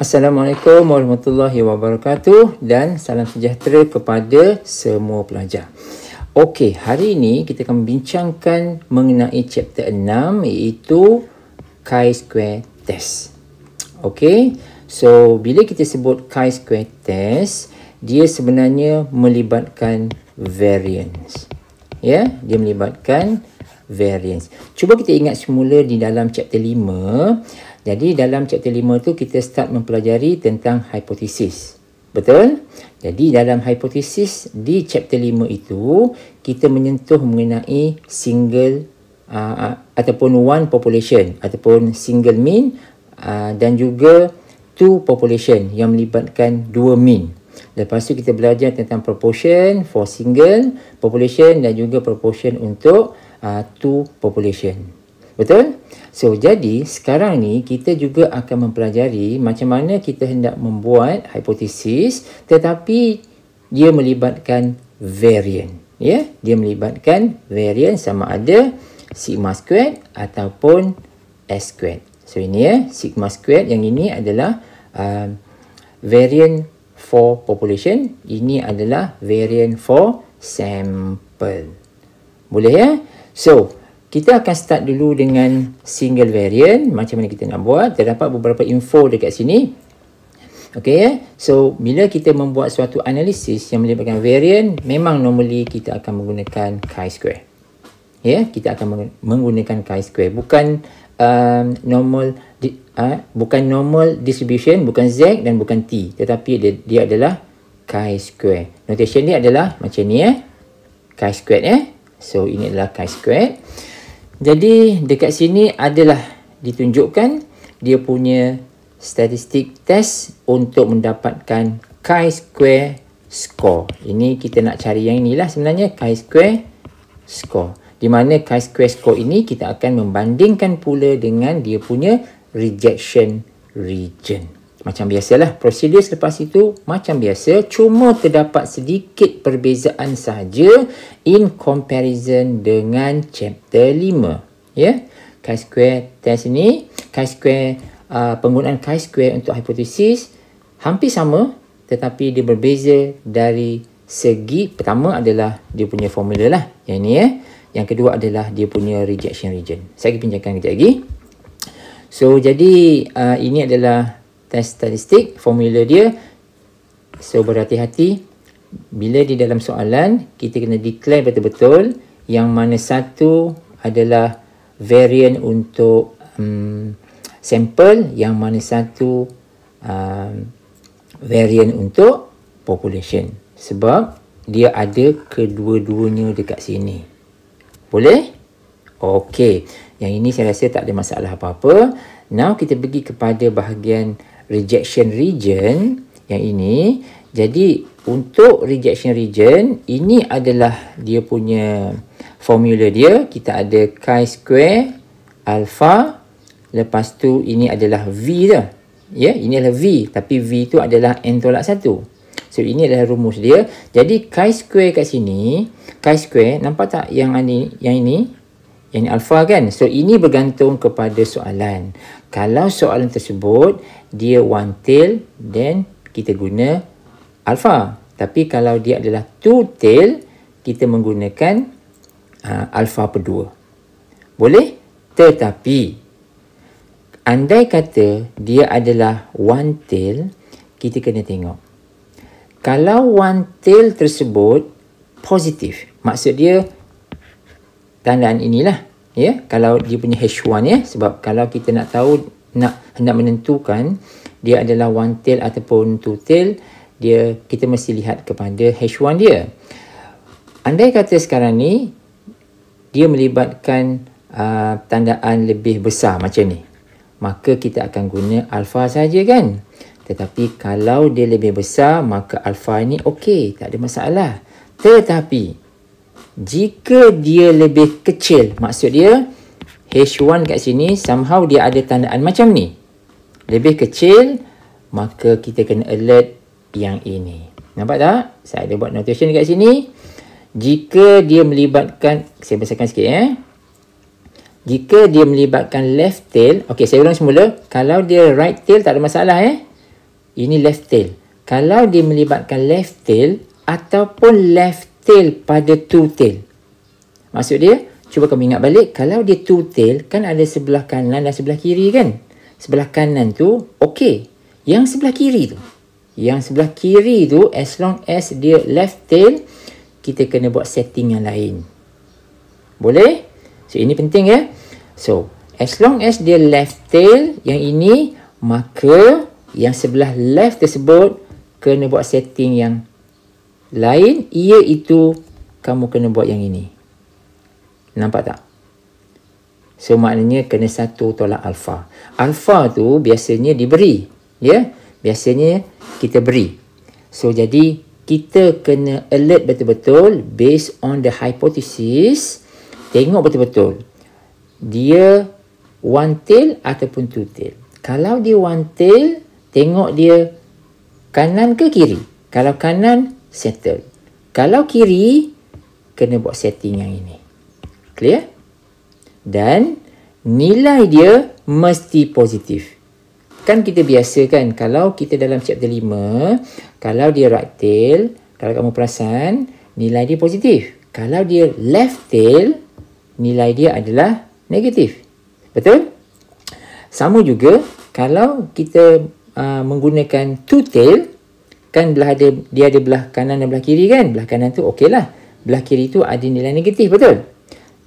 Assalamualaikum warahmatullahi wabarakatuh dan salam sejahtera kepada semua pelajar. Okey, hari ini kita akan membincangkan mengenai chapter 6 iaitu chi-square test. Okey, so bila kita sebut chi-square test, dia sebenarnya melibatkan variance. Ya, dia melibatkan variance. Cuba kita ingat semula di dalam chapter 5. Jadi dalam chapter 5 tu kita start mempelajari tentang hipotesis. Betul? Jadi dalam hipotesis di chapter 5 itu kita menyentuh mengenai single ataupun one population ataupun single mean dan juga two population yang melibatkan dua mean. Lepas tu kita belajar tentang proportion for single population dan juga proportion untuk two population. Betul? So, jadi sekarang ni kita juga akan mempelajari macam mana kita hendak membuat hipotesis tetapi dia melibatkan variance. Ya, dia melibatkan variance sama ada sigma squared ataupun s squared. So, ini ya, sigma squared yang ini adalah variance for population. Ini adalah variance for sample. Boleh ya? So, kita akan start dulu dengan single variant. Macam mana kita nak buat? Terdapat beberapa info dekat sini. Okey ya. So, bila kita membuat suatu analisis yang melibatkan variant, memang normally kita akan menggunakan chi-square. Ya, kita akan menggunakan chi-square. Bukan normal distribution, bukan Z dan bukan T. Tetapi dia adalah chi-square. Notation dia adalah macam ni ya. Chi-square ya. So, ini adalah chi-square. Jadi dekat sini adalah ditunjukkan dia punya statistik test untuk mendapatkan chi-square score. Ini kita nak cari yang inilah sebenarnya chi-square score. Di mana chi-square score ini kita akan membandingkan pula dengan dia punya rejection region. Macam biasalah, prosedur selepas itu macam biasa, cuma terdapat sedikit perbezaan sahaja in comparison dengan chapter 5. Ya, chi-square test ini, chi-square penggunaan chi-square untuk hipotesis hampir sama tetapi dia berbeza dari segi pertama adalah dia punya formula lah, yang ini ya. Yang kedua adalah dia punya rejection region. Saya akan bincangkan kejap lagi. So, jadi ini adalah test statistik, formula dia. So, berhati-hati bila di dalam soalan kita kena declare betul-betul yang mana satu adalah variant untuk sampel, yang mana satu variant untuk population. Sebab dia ada kedua-duanya dekat sini. Boleh? Okey. Yang ini saya rasa tak ada masalah apa-apa. Now kita pergi kepada bahagian rejection region yang ini. Jadi untuk rejection region ini adalah dia punya formula dia. Kita ada chi-square alpha, lepas tu ini adalah V dah. Ya, ini adalah V, tapi V tu adalah n tolak 1. So ini adalah rumus dia. Jadi chi-square kat sini, chi-square nampak tak yang ini, yang ini alpha kan? So ini bergantung kepada soalan. Kalau soalan tersebut dia one tail, then kita guna alpha. Tapi kalau dia adalah two tail, kita menggunakan alpha per 2. Boleh? Tetapi andai kata dia adalah one tail, kita kena tengok. Kalau one tail tersebut positif, maksud dia tandaan inilah ya, kalau dia punya H1 ya, sebab kalau kita nak tahu, hendak menentukan dia adalah one tail ataupun two tail, kita mesti lihat kepada H1 dia. Andai kata sekarang ni dia melibatkan tandaan lebih besar macam ni, maka kita akan guna alpha saja kan. Tetapi kalau dia lebih besar, maka alpha ni okey, tak ada masalah. Tetapi jika dia lebih kecil, maksud dia H1 kat sini somehow dia ada tandaan macam ni, lebih kecil, maka kita kena alert yang ini. Nampak tak? Saya ada buat notation dekat sini. Jika dia melibatkan, saya besarkan sikit ya. Jika dia melibatkan left tail, okey, saya ulang semula. Kalau dia right tail tak ada masalah Ini left tail. Kalau dia melibatkan left tail ataupun left tail pada two tail. Maksud dia, cuba kamu ingat balik, kalau dia two tail, kan ada sebelah kanan dan sebelah kiri kan? Sebelah kanan tu, okey. Yang sebelah kiri tu, as long as dia left tail, kita kena buat setting yang lain. Boleh? So, ini penting ya. So, as long as dia left tail, yang ini, maka yang sebelah left tersebut kena buat setting yang lain, iaitu kamu kena buat yang ini. Nampak tak? So, maknanya kena 1 tolak alfa. Alfa tu biasanya diberi. Ya? Biasanya kita beri. So, jadi kita kena alert betul-betul based on the hypothesis. Tengok betul-betul. Dia one tail ataupun two tail. Kalau dia one tail, tengok dia kanan ke kiri. Kalau kanan, settle. Kalau kiri, kena buat setting yang ini. Clear? Dan nilai dia mesti positif. Kan kita biasa kan, kalau kita dalam chapter 5, kalau dia right tail, kalau kamu perasan, nilai dia positif. Kalau dia left tail, nilai dia adalah negatif. Betul? Sama juga, kalau kita menggunakan two tail, kan dia ada belah kanan dan belah kiri kan? Belah kanan tu okey lah. Belah kiri tu ada nilai negatif, betul?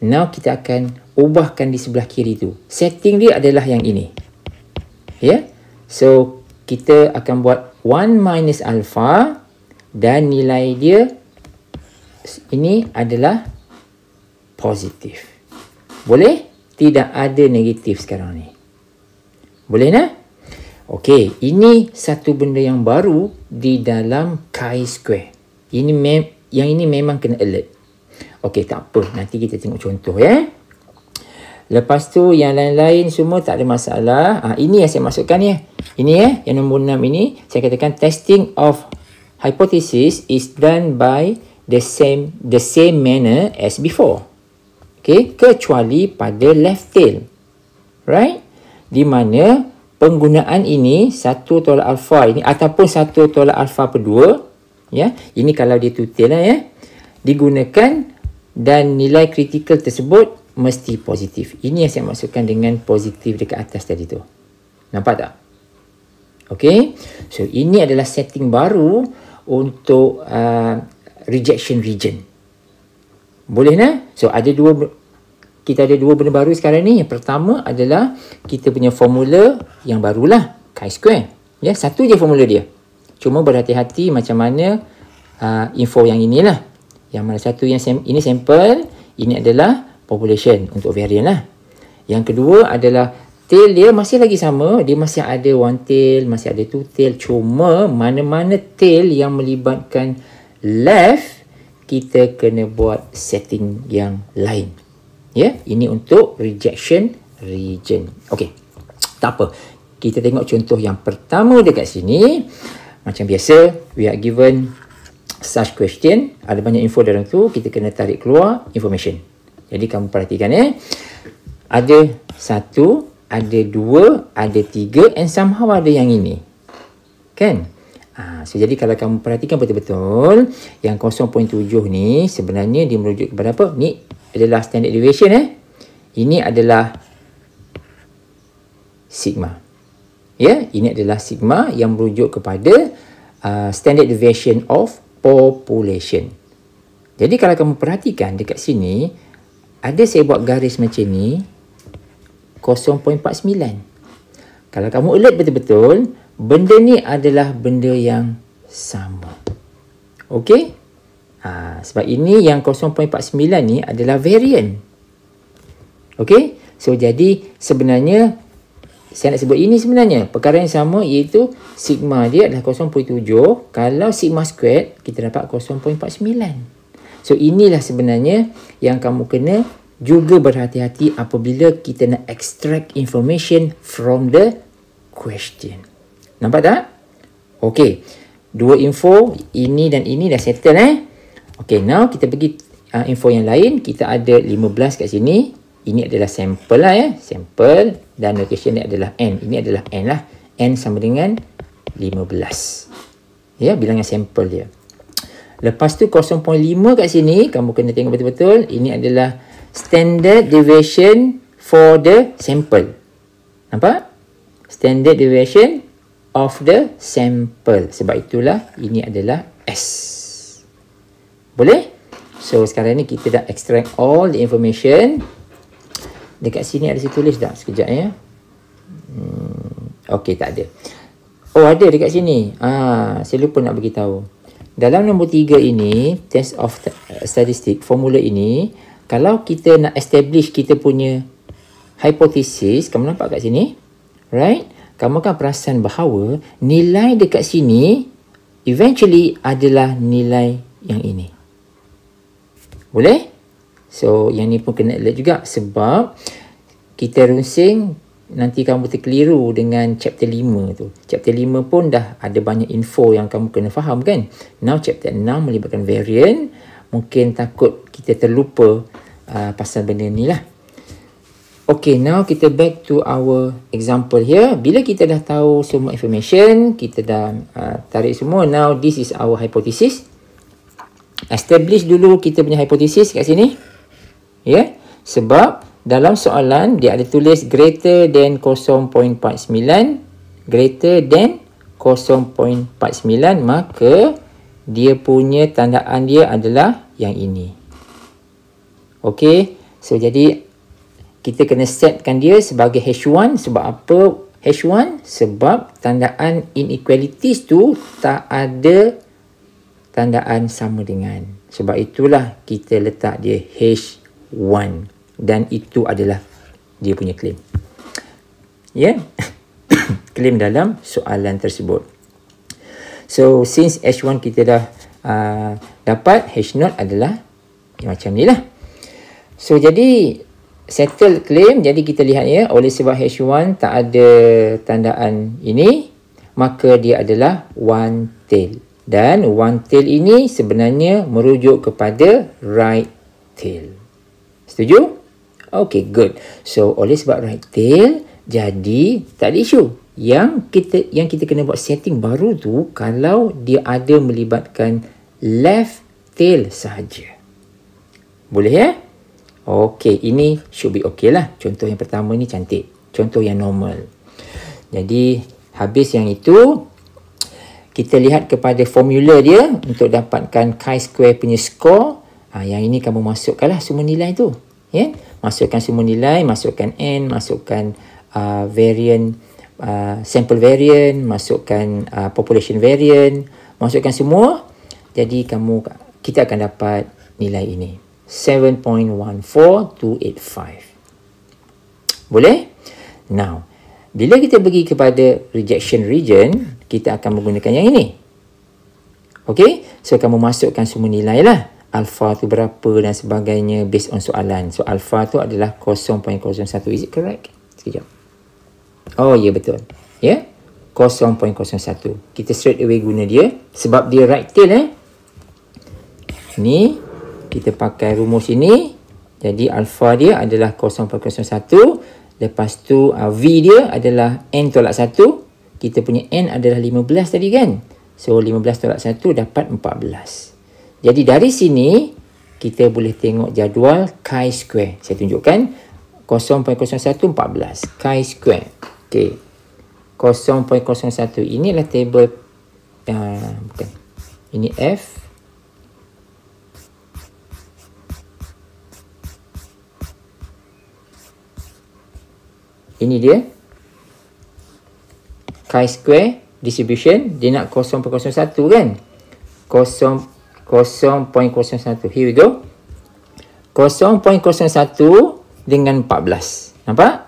Now kita akan ubahkan di sebelah kiri tu. Setting dia adalah yang ini. Ya? So, kita akan buat 1 minus alpha dan nilai dia ini adalah positif. Boleh? Tidak ada negatif sekarang ni. Boleh nak? Okey, ini satu benda yang baru di dalam chi-square. Yang ini memang kena alert. Okey, tak apa. Nanti kita tengok contoh ya. Lepas tu yang lain-lain semua tak ada masalah. Ini yang saya masukkan ya. Ini ya, yang nombor 6 ini. Saya katakan testing of hypothesis is done by the same manner as before. Okey, kecuali pada left tail. Right? Di mana penggunaan ini 1 tolak alfa ini ataupun 1 tolak alfa per 2 ya. Ini kalau dia two tail lah ya. Digunakan dan nilai kritikal tersebut mesti positif. Ini yang saya maksudkan dengan positif dekat atas tadi tu. Nampak tak? Okey. So, ini adalah setting baru untuk rejection region. Boleh nak? So, kita ada dua benda baru sekarang ni. Yang pertama adalah kita punya formula yang barulah. Chi-square. Ya, satu je formula dia. Cuma berhati-hati macam mana info yang inilah. Yang mana satu yang ini sampel, ini adalah population untuk variant lah. Yang kedua adalah tail dia masih lagi sama. Dia masih ada one tail, masih ada two tail. Cuma mana-mana tail yang melibatkan left, kita kena buat setting yang lain. Ya, ini untuk rejection region. Okey, tak apa. Kita tengok contoh yang pertama dekat sini. Macam biasa, we are given such question. Ada banyak info dalam tu. Kita kena tarik keluar information. Jadi kamu perhatikan ya. Ada 1, ada 2, ada 3 and somehow ada yang ini. Kan? So jadi kalau kamu perhatikan betul-betul, yang 0.7 ni sebenarnya dia merujuk kepada apa? Ni adalah standard deviation Ini adalah sigma. Ya, ini adalah sigma yang merujuk kepada standard deviation of population. Jadi kalau kamu perhatikan dekat sini, ada saya buat garis macam ni, 0.49. Kalau kamu alert betul-betul, benda ni adalah benda yang sama. Okey? Sebab ini yang 0.49 ni adalah variant. Okey? So, jadi sebenarnya, saya nak sebut ini sebenarnya. Perkara yang sama iaitu sigma dia adalah 0.7. Kalau sigma squared, kita dapat 0.49. So, inilah sebenarnya yang kamu kena juga berhati-hati apabila kita nak extract information from the question. Nampak tak? Okey. Dua info, ini dan ini dah settle Okey, now kita pergi info yang lain. Kita ada 15 kat sini. Ini adalah sampel lah Sampel dan location ni adalah N. Ini adalah N lah. N sama dengan 15. Ya, bilangan sampel dia. Lepas tu 0.5 kat sini, kamu kena tengok betul-betul. Ini adalah standard deviation for the sample. Nampak? Standard deviation of the sample. Sebab itulah ini adalah S. Boleh? So, sekarang ni kita dah extract all the information. Dekat sini ada saya tulis tak? Sekejap ya. Okey, tak ada. Oh, ada dekat sini. Saya lupa nak beritahu. Dalam nombor 3 ini, test of statistic, formula ini, kalau kita nak establish kita punya hypothesis, kamu nampak kat sini? Right? Kamu akan perasan bahawa nilai dekat sini eventually adalah nilai yang ini. Boleh? So, yang ni pun kena alert juga sebab kita runsing nanti kamu terkeliru dengan chapter 5 tu. Chapter 5 pun dah ada banyak info yang kamu kena faham kan. Now chapter 6 melibatkan variant. Mungkin takut kita terlupa pasal benda ni lah. Okay, now kita back to our example here. Bila kita dah tahu semua information, kita dah tarik semua. Now this is our hypothesis. Establish dulu kita punya hypothesis kat sini. Ya, sebab dalam soalan dia ada tulis greater than 0.49, greater than 0.49, maka dia punya tandaan dia adalah yang ini. Okey, so jadi kita kena setkan dia sebagai H1. Sebab apa H1? Sebab tandaan inequalities tu tak ada tandaan sama dengan. Sebab itulah kita letak dia H1. Dan itu adalah dia punya claim. Ya, yeah? Claim dalam soalan tersebut. So, since H1 kita dah dapat, H0 adalah macam ni lah. So, jadi settle claim. Jadi, kita lihat ya, oleh sebab H1 tak ada tandaan ini, maka dia adalah one tail. Dan one tail ini sebenarnya merujuk kepada right tail. Setuju? Okay, good. So, oleh sebab right tail, jadi tak ada isu. Yang kita kena buat setting baru tu, kalau dia ada melibatkan left tail sahaja. Boleh ya? Okay, ini should be okay lah. Contoh yang pertama ni cantik. Contoh yang normal. Jadi, habis yang itu, kita lihat kepada formula dia untuk dapatkan chi-square punya score. Yang ini kamu masukkanlah semua nilai tu. Ya? Masukkan semua nilai, masukkan n, masukkan variant, sample variant, masukkan population variant, masukkan semua. Jadi kita akan dapat nilai ini. 7.14285. Boleh? Now, bila kita pergi kepada rejection region, kita akan menggunakan yang ini. Okay? So, kamu masukkan semua nilai lah. Alpha tu berapa dan sebagainya based on soalan. So, alpha tu adalah 0.01. Is it correct? Sekejap. Oh, ya, betul. Ya? 0.01. Kita straight away guna dia. Sebab dia right tail Ni, kita pakai rumus ini. Jadi, alpha dia adalah 0.01. Lepas tu, V dia adalah N tolak 1. Kita punya N adalah 15 tadi kan? So, 15 tolak 1 dapat 14. Jadi dari sini, kita boleh tengok jadual chi-square. Saya tunjukkan 0.0114. Chi-square. Okay. 0.01. Ini adalah table. Bukan. Ini F. Ini dia. Chi-square distribution. Dia nak 0.01 kan? 0.01. Here we go. 0.01 dengan 14. Nampak?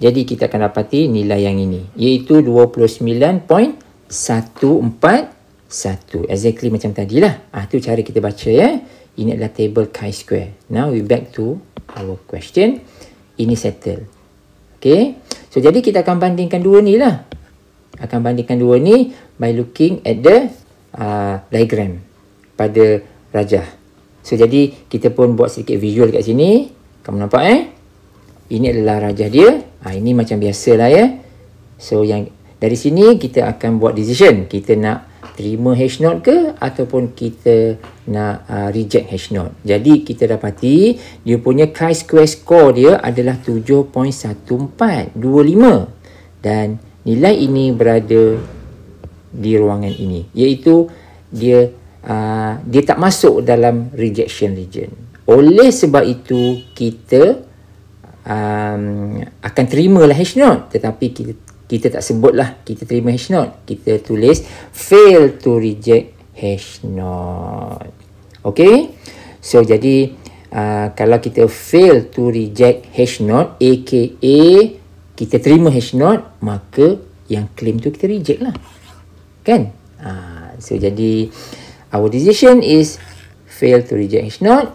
Jadi kita akan dapati nilai yang ini. Iaitu 29.141. Exactly macam tadilah. Itu cara kita baca ya. Ini adalah table chi-square. Now we back to our question. Ini settle. Okay. So jadi kita akan bandingkan dua ni lah. Akan bandingkan dua ni by looking at the diagram pada rajah. So, jadi kita pun buat sedikit visual kat sini. Kamu nampak Ini adalah rajah dia. Ini macam biasalah ya. So, Dari sini kita akan buat decision. Kita nak terima H0 ke ataupun kita nak reject H0. Jadi kita dapati dia punya chi-square score dia adalah 7.1425 dan nilai ini berada di ruangan ini, iaitu dia tak masuk dalam rejection region. Oleh sebab itu kita akan terimalah H0, tetapi kita tak sebutlah kita terima H0. Kita tulis fail to reject H0. Okay, so jadi kalau kita fail to reject H0, aka kita terima H0, maka yang claim tu kita reject lah, kan? So jadi our decision is fail to reject H0.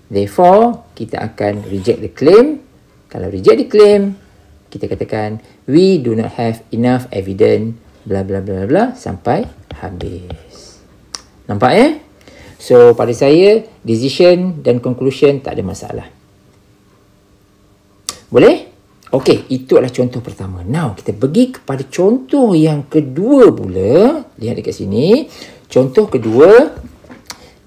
Therefore kita akan reject the claim. Kalau reject the claim, kita katakan we do not have enough evidence bla bla bla bla sampai habis. Nampak ya? So pada saya decision dan conclusion tak ada masalah. Boleh? Okey, itu adalah contoh pertama. Now kita pergi kepada contoh yang kedua pula. Lihat dekat sini. Contoh kedua,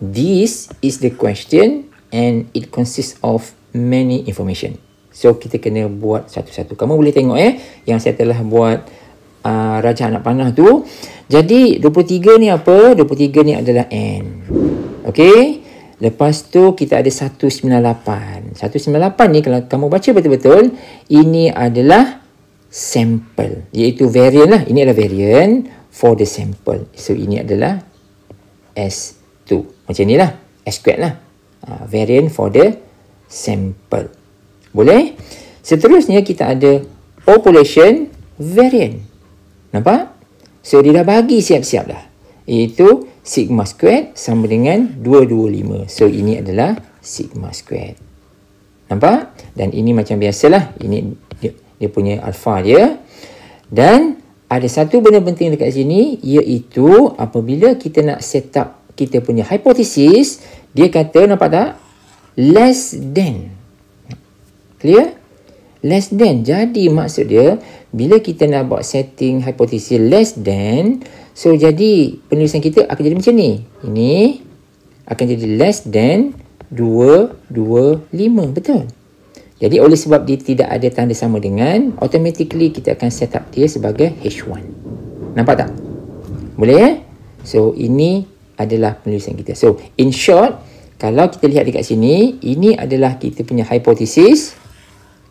this is the question and it consists of many information. So kita kena buat satu-satu. Kamu boleh tengok yang saya telah buat Raja Anak Panah tu. Jadi 23 ni apa? 23 ni adalah N. Okey. Lepas tu kita ada 198. 198 ni kalau kamu baca betul-betul, ini adalah sample, iaitu variant lah. Ini adalah variant for the sample. So ini adalah S2. Macam ni lah. S squared lah. Variant for the sample. Boleh? Seterusnya kita ada population variant. Nampak? So dia dah bagi siap-siap dah. Iaitu sigma squared sama dengan 225. So ini adalah sigma squared. Nampak? Dan ini macam biasalah. Ini dia punya alpha dia. Dan ada satu benda penting dekat sini, iaitu apabila kita nak set up kita punya hipotesis, dia kata, nampak tak? Less than. Clear? Less than. Jadi maksud dia, bila kita nak buat setting hipotesis less than, so jadi penulisan kita akan jadi macam ni. Ini akan jadi less than 225. Betul? Jadi oleh sebab dia tidak ada tanda sama dengan, automatically kita akan set up dia sebagai H1. Nampak tak? Boleh So ini adalah penulisan kita. So in short, kalau kita lihat dekat sini, ini adalah kita punya hipotesis.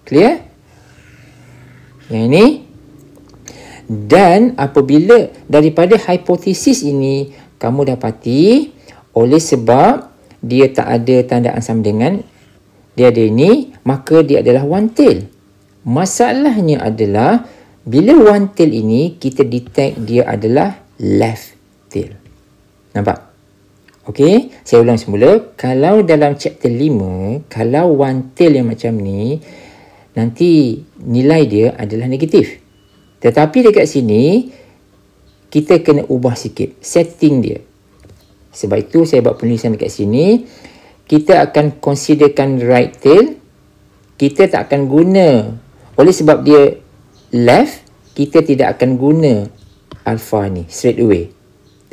Clear? Yang ini. Dan apabila daripada hipotesis ini kamu dapati, oleh sebab dia tak ada tandaan sama dengan, dia ada ini, maka dia adalah one tail. Masalahnya adalah bila one tail ini kita detect dia adalah left tail. Nampak? Okey, saya ulang semula. Kalau dalam chapter 5, kalau one tail yang macam ni, nanti nilai dia adalah negatif. Tetapi dekat sini, kita kena ubah sikit setting dia. Sebab itu saya buat penulisan dekat sini. Kita akan considerkan right tail. Kita tak akan guna, oleh sebab dia left, kita tidak akan guna alpha ni straight away.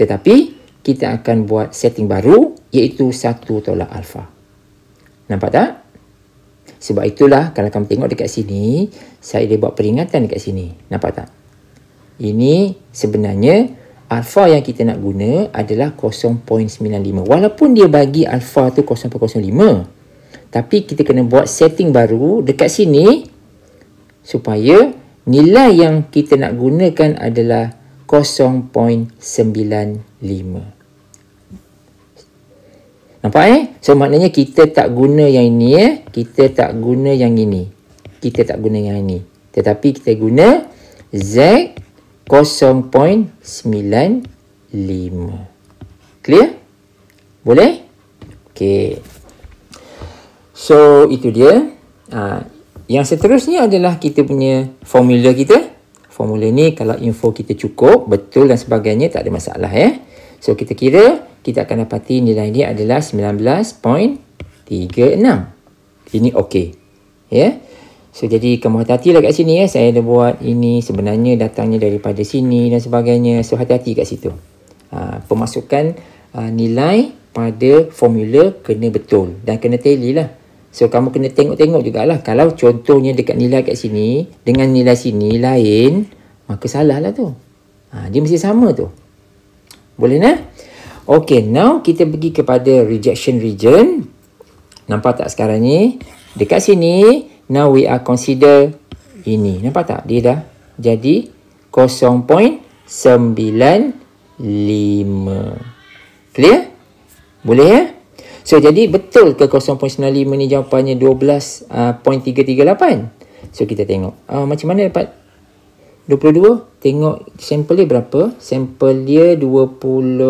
Tetapi kita akan buat setting baru, iaitu 1 tolak alpha. Nampak tak? Sebab itulah kalau kamu tengok dekat sini, saya dah buat peringatan dekat sini. Nampak tak? Ini sebenarnya alpha yang kita nak guna adalah 0.95. Walaupun dia bagi alpha tu 0.05, tapi kita kena buat setting baru dekat sini supaya nilai yang kita nak gunakan adalah 0.95. Nampak So maknanya kita tak guna yang ini kita tak guna yang ini. Kita tak guna yang ini. Tetapi kita guna Z 0.95. Clear? Boleh? Okey. So itu dia. Yang seterusnya adalah kita punya formula kita. Formula ni kalau info kita cukup, betul dan sebagainya, tak ada masalah So kita kira, kita akan dapati nilai dia adalah 19.36. Ini okey. So, jadi kamu hati-hatilah kat sini ya. Saya dah buat ini sebenarnya datangnya daripada sini dan sebagainya. So, hati-hati kat situ. Pemasukan nilai pada formula kena betul dan kena tally lah. So, kamu kena tengok-tengok jugalah. Kalau contohnya dekat nilai kat sini dengan nilai sini lain, maka salah lah tu. Dia mesti sama tu. Boleh nah? Okay, now kita pergi kepada rejection region. Nampak tak sekarang ni? Dekat sini, now we are consider ini. Nampak tak? Dia dah jadi 0.95. Clear? Boleh ya? So, jadi betul ke 0.95 ni jawapannya 12.338? So, kita tengok. Macam mana dapat 22? Tengok sampel dia berapa? Sampel dia 20...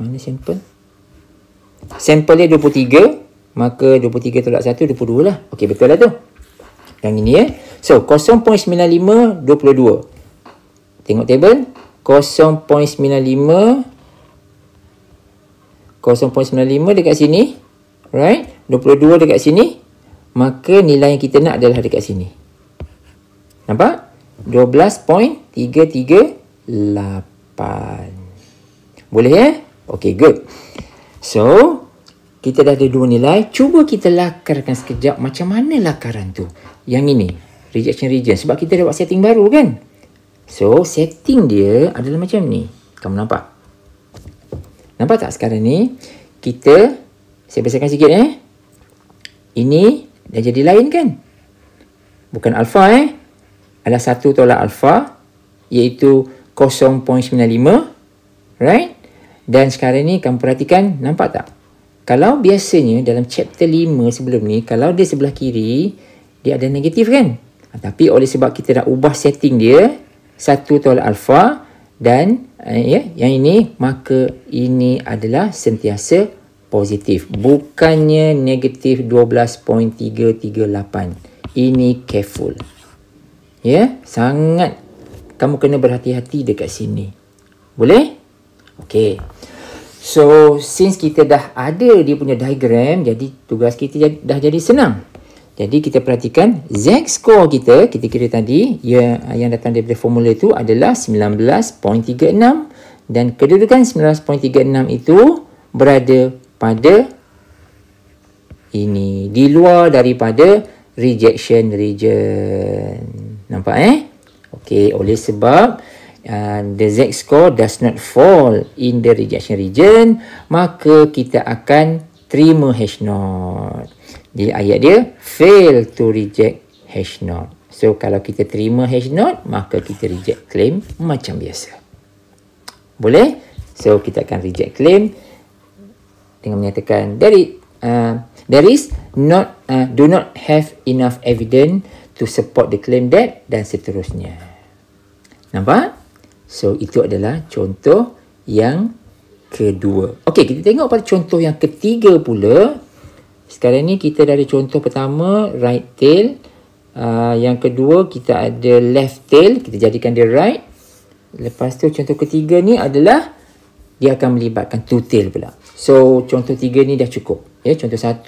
Mana sampel? Sampel dia 23. Maka 23 tolak 1, 22 lah. Okey, betul lah tu. Yang ini ya. So, 0.95, 22. Tengok table. 0.95 dekat sini. Right? 22 dekat sini. Maka nilai yang kita nak adalah dekat sini. Nampak? 12.338. Boleh ya? Okay, good. So, kita dah ada dua nilai. Cuba kita lakarkan sekejap macam mana lakaran tu. Yang ini, rejection region. Sebab kita dah buat setting baru kan? So, setting dia adalah macam ni. Kamu nampak? Nampak tak sekarang ni? Saya besarkan sikit Ini dah jadi lain kan? Bukan alpha Adalah 1 tolak alpha, iaitu 0.95. Right? Dan sekarang ni kamu perhatikan, nampak tak? Kalau biasanya dalam chapter 5 sebelum ni, kalau dia sebelah kiri, dia ada negatif kan? Tapi oleh sebab kita dah ubah setting dia, 1 tolak alpha, dan yang ini, maka ini adalah sentiasa positif. Bukannya negatif 12.338. Ini careful. Sangat kamu kena berhati-hati dekat sini. Boleh? Okey. So, since kita dah ada dia punya diagram, jadi tugas kita dah jadi senang. Jadi, kita perhatikan Z-score kita kira tadi, yang datang daripada formula itu adalah 19.36. Dan kedudukan 19.36 itu berada pada ini. Di luar daripada rejection region. Nampak Okey, oleh sebab the Z-score does not fall in the rejection region, maka kita akan terima H0. Jadi ayat dia, fail to reject H0. So, kalau kita terima H0, maka kita reject claim macam biasa. Boleh? So, kita akan reject claim dengan menyatakan do not have enough evidence to support the claim that, dan seterusnya. Nampak? So, itu adalah contoh yang kedua. Okey, kita tengok pada contoh yang ketiga pula. Sekarang ni kita dah ada contoh pertama, right tail. Yang kedua, kita ada left tail. Kita jadikan dia right. Lepas tu, contoh ketiga ni adalah dia akan melibatkan two tail pula. So, contoh 3 ni dah cukup. Contoh 1,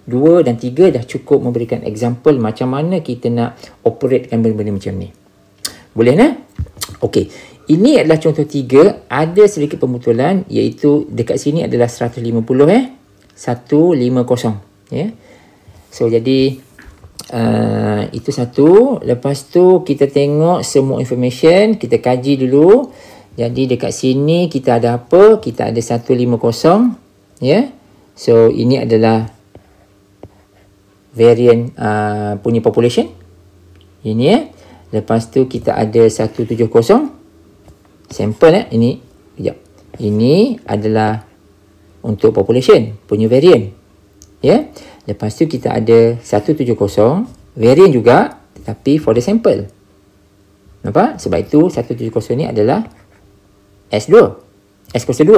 2 dan 3 dah cukup memberikan example macam mana kita nak operate dengan benda-benda macam ni. Boleh tak? Okey. Ini adalah contoh 3. Ada sedikit pembetulan, iaitu dekat sini adalah 150 150. So, jadi itu satu. Lepas tu kita tengok semua information, kita kaji dulu. Jadi dekat sini kita ada apa? Kita ada 150. So, ini adalah variant punya population. Ini Lepas tu kita ada 170. Sampel ini. Sekejap. Ini adalah untuk population punya variant. Lepas tu kita ada 170. Variant juga, tetapi for the sample. Nampak? Sebab itu 170 ni adalah S2. S02.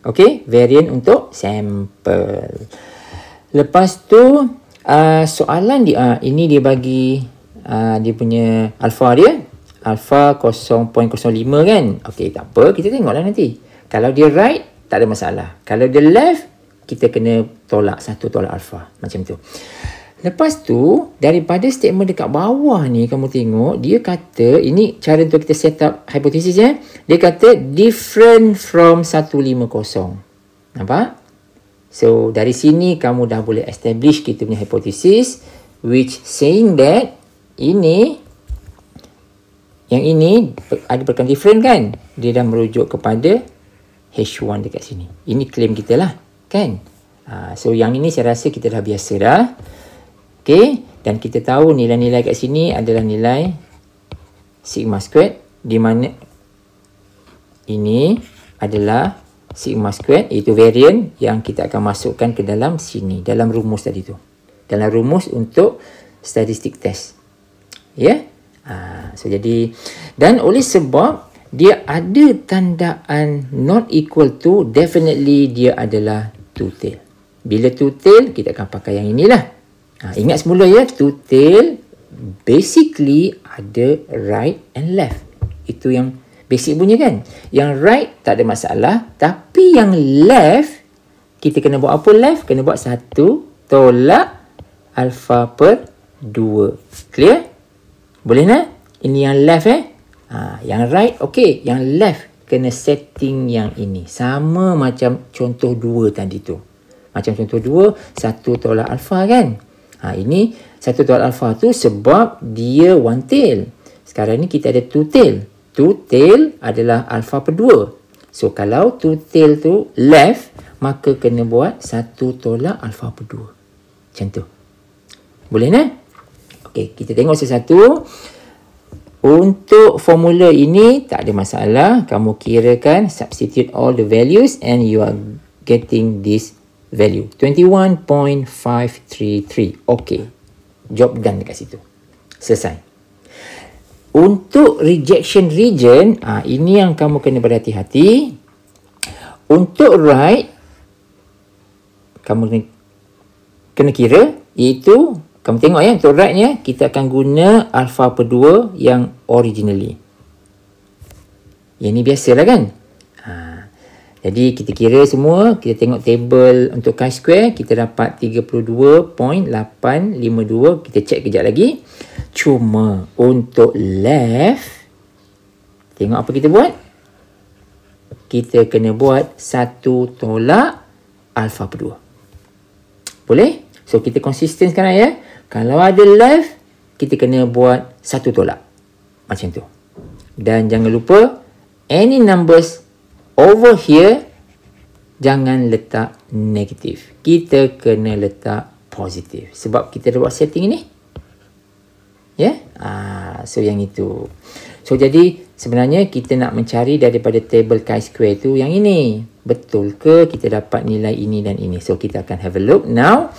Okey, variant untuk sampel. Lepas tu soalan dia ini dia bagi dia punya alpha dia. Alpha 0.05 kan. Okey, tak apa, kita tengoklah nanti. Kalau dia right, tak ada masalah. Kalau dia left, kita kena tolak 1 tolak alpha. Macam tu. Lepas tu, daripada statement dekat bawah ni, kamu tengok, dia kata, ini cara untuk kita set up hipotesis ya. Dia kata, different from 150. Nampak? So, dari sini kamu dah boleh establish kita punya hipotesis, which saying that, yang ini ada perkataan different kan? Dia dah merujuk kepada H1 dekat sini. Ini claim kita lah, kan? So, yang ini saya rasa kita dah biasa dah. Okay, dan kita tahu nilai-nilai kat sini adalah nilai sigma squared, di mana ini adalah sigma squared, iaitu varian yang kita akan masukkan ke dalam sini, dalam rumus tadi tu. Dalam rumus untuk statistic test. Ya? So jadi, dan oleh sebab dia ada tandaan not equal to, definitely dia adalah two tail. Bila two tail, kita akan pakai yang inilah. Ingat semula ya, two tail basically ada right and left. Itu yang basic punya kan. Yang right tak ada masalah, tapi yang left, kita kena buat apa left? Kena buat 1 tolak alpha per 2. Clear? Boleh nak? Ini yang left yang right okey, yang left kena setting yang ini. Sama macam contoh 2 tadi tu. Macam contoh 2, 1 tolak alpha kan? Ini 1 tolak alpha tu sebab dia one tail. Sekarang ni kita ada two tail. Two tail adalah alpha per 2. So, kalau two tail tu left, maka kena buat 1 tolak alpha per 2. Macam tu. Boleh nak? Okey, kita tengok satu-satu. Untuk formula ini, tak ada masalah. Kamu kirakan, substitute all the values and you are getting this value 21.533. Okey. Job done dekat situ. Selesai. Untuk rejection region, ini yang kamu kena berhati-hati. Untuk right, kamu kena kira, iaitu kamu tengok ya, untuk right-nya kita akan guna alpha per 2 yang originally. Yang ni biasalah kan? Jadi kita kira semua, kita tengok table untuk chi-square, kita dapat 32.852. Kita check kejap lagi. Cuma untuk left, tengok apa kita buat? Kita kena buat 1 tolak alpha per 2. Boleh? So kita konsisten sekarang ya. Kalau ada left, kita kena buat 1 tolak. Macam tu. Dan jangan lupa, any numbers over here, jangan letak negatif. Kita kena letak positif. Sebab kita dah buat setting ini. Ya? So, yang itu. So, jadi sebenarnya kita nak mencari daripada table chi-square tu yang ini. Betul ke kita dapat nilai ini dan ini? So, kita akan have a look now.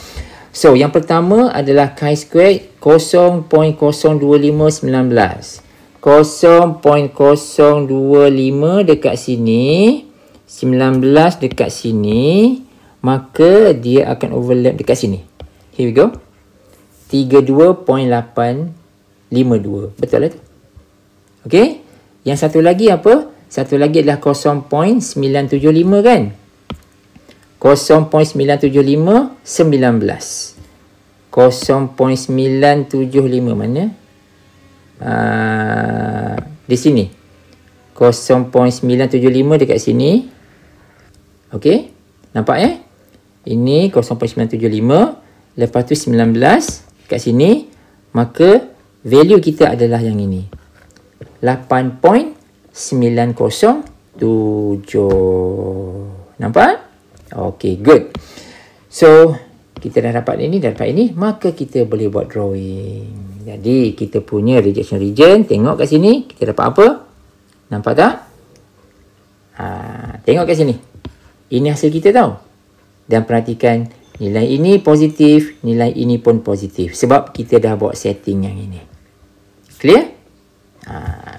So, yang pertama adalah chi-square 0.02519. 0.025 dekat sini, 19 dekat sini, maka dia akan overlap dekat sini. Here we go. 32.852. Betul lah tu? Okey. Yang satu lagi apa? Satu lagi adalah 0.975 kan? 0.975, 19. 0.975 mana? Di sini 0.975 dekat sini. Okey, nampak ya? Ini 0.975, lepas tu 19 kat sini, maka value kita adalah yang ini, 8.907. Nampak? Okey, good. So kita dah dapat ini, maka kita boleh buat drawing. Jadi, kita punya rejection region, tengok kat sini, kita dapat apa? Nampak tak? Tengok kat sini. Ini hasil kita tau. Dan perhatikan, nilai ini positif, nilai ini pun positif. Sebab kita dah buat setting yang ini. Clear?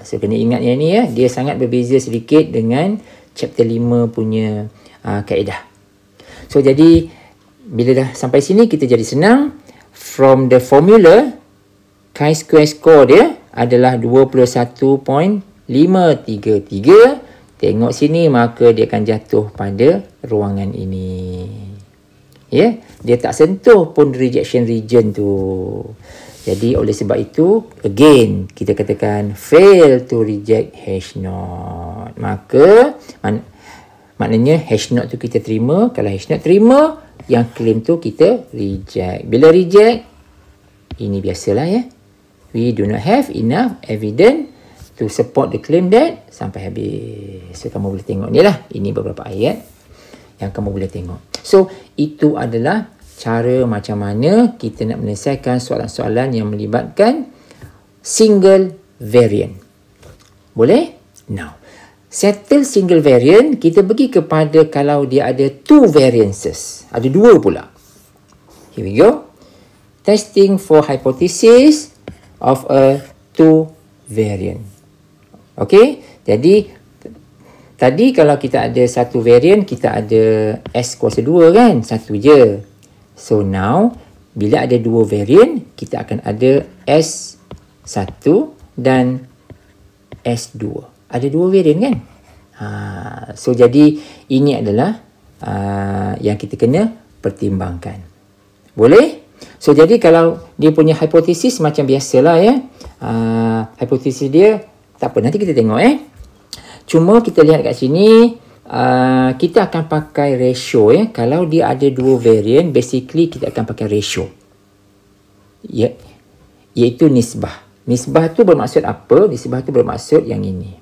So, kena ingat yang ini ya. Dia sangat berbeza sedikit dengan chapter 5 punya kaedah. So, jadi, bila dah sampai sini, kita jadi senang. From the formula, chi-square score dia adalah 21.533. Tengok sini, maka dia akan jatuh pada ruangan ini. Ya, dia tak sentuh pun rejection region tu. Jadi oleh sebab itu, again, kita katakan fail to reject H0. Maka, maknanya H0 tu kita terima. Kalau H0 terima, yang claim tu kita reject. Bila reject, ini biasalah ya. We do not have enough evidence to support the claim that sampai habis. So, kamu boleh tengok ni lah. Ini beberapa ayat yang kamu boleh tengok. So, itu adalah cara macam mana kita nak menyelesaikan soalan-soalan yang melibatkan single variant. Boleh? Now, settle single variant, kita pergi kepada kalau dia ada two variances. Ada dua pula. Here we go. Testing for hypothesis of a two variant. Okay? Jadi, tadi kalau kita ada satu variant, kita ada S kuasa 2 kan? Satu je. So now, bila ada dua variant, kita akan ada S1 dan S2. Ada dua variant kan? So jadi, ini adalah yang kita kena pertimbangkan. Boleh? So jadi kalau dia punya hipotesis macam biasalah ya. Hipotesis dia, tak apa, nanti kita tengok Cuma kita lihat kat sini, kita akan pakai ratio ya. Kalau dia ada dua variant, basically kita akan pakai ratio. Ya, iaitu nisbah. Nisbah tu bermaksud apa? Nisbah tu bermaksud yang ini.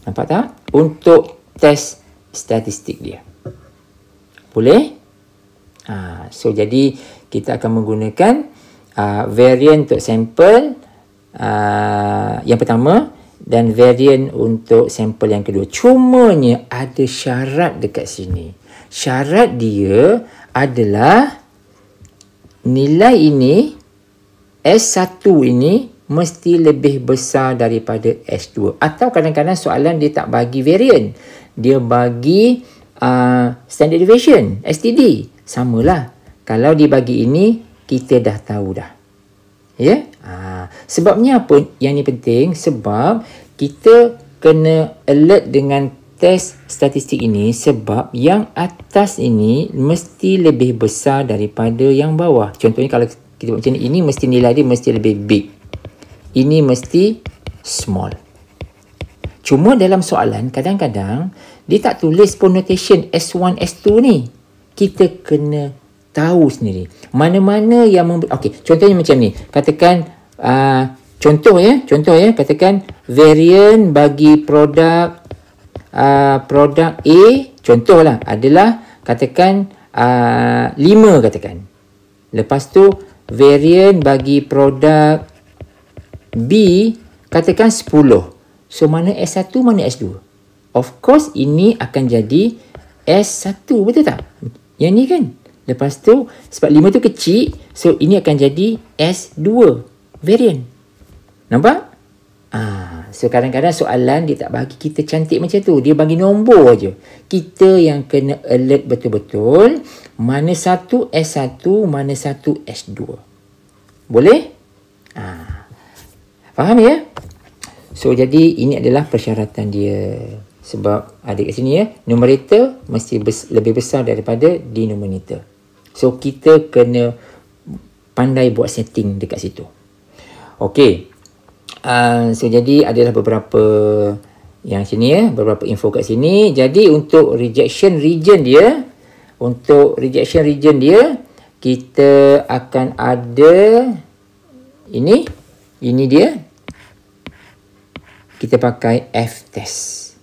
Nampak tak? Untuk test statistik dia. Boleh? So jadi kita akan menggunakan variant untuk sampel yang pertama dan variant untuk sampel yang kedua. Cumanya ada syarat dekat sini. Syarat dia adalah nilai ini, S1 ini mesti lebih besar daripada S2. Atau kadang-kadang soalan dia tak bagi variant. Dia bagi standard deviation, STD. Samalah. Kalau dia bagi ini, kita dah tahu dah. Ya? Sebabnya apa yang ni penting? Sebab kita kena alert dengan test statistik ini sebab yang atas ini mesti lebih besar daripada yang bawah. Contohnya kalau kita buat macam ini mesti nilai dia mesti lebih big. Ini mesti small. Cuma dalam soalan kadang-kadang dia tak tulis pun notation S1, S2 ni. Kita kena tahu sendiri. Mana-mana yang okey, contohnya macam ni. Katakan contoh ya, katakan variant bagi produk produk A, contohlah adalah katakan 5 katakan. Lepas tu variant bagi produk B katakan 10. So mana S1, mana S2? Of course ini akan jadi S1, betul tak? Yang ni kan. Lepas tu sebab 5 tu kecil, so ini akan jadi S2 variant. Nampak? So kadang-kadang soalan dia tak bagi kita cantik macam tu. Dia bagi nombor aja. Kita yang kena alert betul-betul mana satu S1, mana satu S2. Boleh? Faham ya? So jadi ini adalah persyaratan dia. Sebab ada kat sini ya, numerator mesti lebih besar daripada denominator. So kita kena pandai buat setting dekat situ. Okey. So jadi adalah beberapa yang sini ya, beberapa info kat sini. Jadi untuk rejection region dia, kita akan ada ini dia. Kita pakai F-test.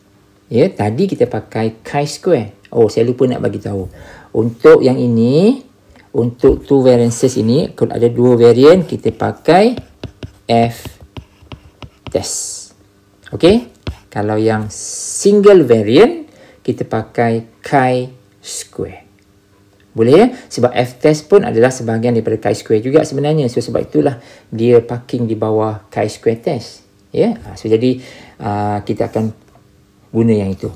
Ya, tadi kita pakai chi-square. Oh, saya lupa nak bagi tahu. Untuk yang ini, untuk two variances ini, kalau ada dua variant, kita pakai F-test. Okey? Kalau yang single variant, kita pakai chi-square. Boleh ya? Sebab F-test pun adalah sebahagian daripada chi-square juga sebenarnya. So, sebab itulah dia parking di bawah chi-square test. Ya? So, jadi kita akan guna yang itu.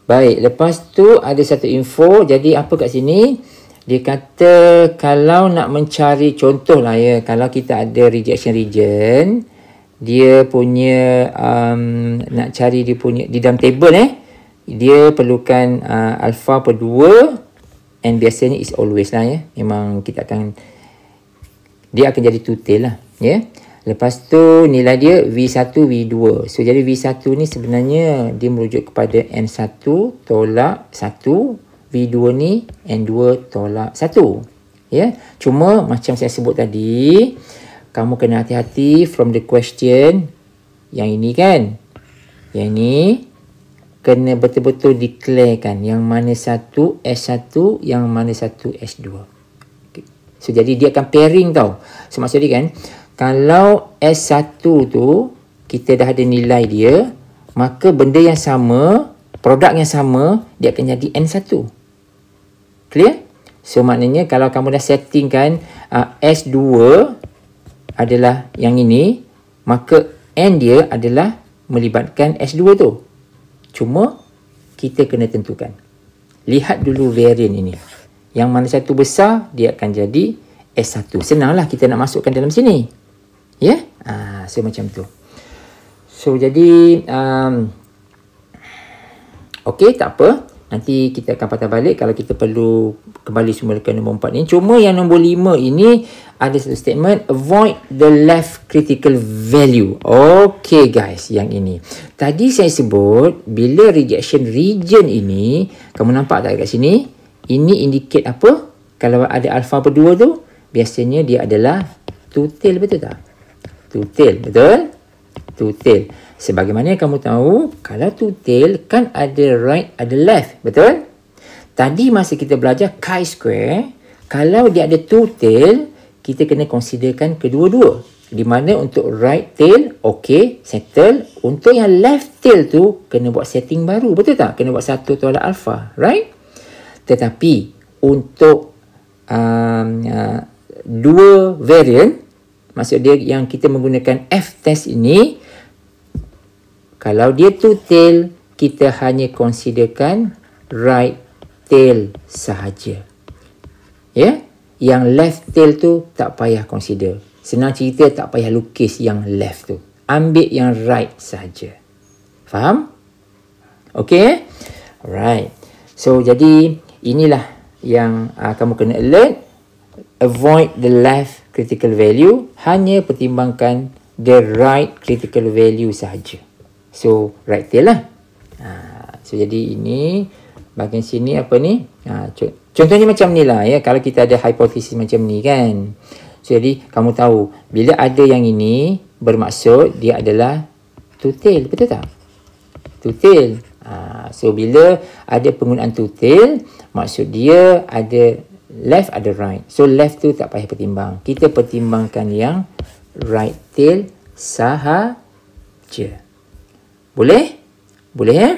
Baik, lepas tu ada satu info. Jadi apa kat sini? Dia kata kalau nak mencari contoh lah ya, kalau kita ada rejection region, dia punya nak cari dia punya di dalam table dia perlukan alpha per 2 and biasanya is always lah ya. Memang dia akan jadi two tail lah ya. Lepas tu nilai dia V1, V2. So jadi V1 ni sebenarnya dia merujuk kepada N1 tolak 1. V2 ni N2 tolak 1. Ya. Cuma macam saya sebut tadi, kamu kena hati-hati from the question. Yang ini kan. Yang ni kena betul-betul declarekan yang mana satu S1, yang mana satu S2. Okay. So jadi dia akan pairing tau. So maksudnya kan, kalau S1 tu kita dah ada nilai dia, maka benda yang sama, produk yang sama, dia akan jadi N1. Clear? So maknanya kalau kamu dah settingkan S2 adalah yang ini, maka N dia adalah melibatkan S2 tu. Cuma kita kena tentukan. Lihat dulu variant ini. Yang mana satu besar, dia akan jadi S1. Senanglah kita nak masukkan dalam sini. Ya? Yeah? So macam tu. So jadi okey, tak apa. Nanti kita akan patah balik kalau kita perlu kembali semula ke nombor 4 ni. Cuma yang nombor 5 ini ada satu statement, avoid the left critical value. Okey guys, yang ini. Tadi saya sebut bila rejection region ini, kamu nampak tak kat sini? Ini indicate apa? Kalau ada alpha berdua tu, biasanya dia adalah two tail, betul tak? Two tail, betul? Two tail. Sebagaimana kamu tahu, kalau two tail kan ada right, ada left, betul? Tadi masa kita belajar chi-square, kalau dia ada two tail, kita kena considerkan kedua-dua. Di mana untuk right tail, okey, settle. Untuk yang left tail tu, kena buat setting baru, betul tak? Kena buat satu tolak alpha, right? Tetapi, untuk dua variant, maksud dia yang kita menggunakan F-test ini, kalau dia two tail, kita hanya considerkan right tail sahaja. Ya? Yang left tail tu tak payah consider. Senang cerita, tak payah lukis yang left tu. Ambil yang right sahaja. Faham? Okay? Alright. So, jadi inilah yang kamu kena alert. Avoid the left critical value, hanya pertimbangkan the right critical value sahaja. So, right tail lah. So, jadi ini bahagian sini apa ni? Contohnya macam ni lah ya. Kalau kita ada hipotesis macam ni kan. So, jadi kamu tahu bila ada yang ini bermaksud dia adalah two tail, betul tak? Two tail. So, bila ada penggunaan two tail, maksud dia ada left, ada right. So, left tu tak payah pertimbang. Kita pertimbangkan yang right tail sahaja. Boleh? Boleh ya?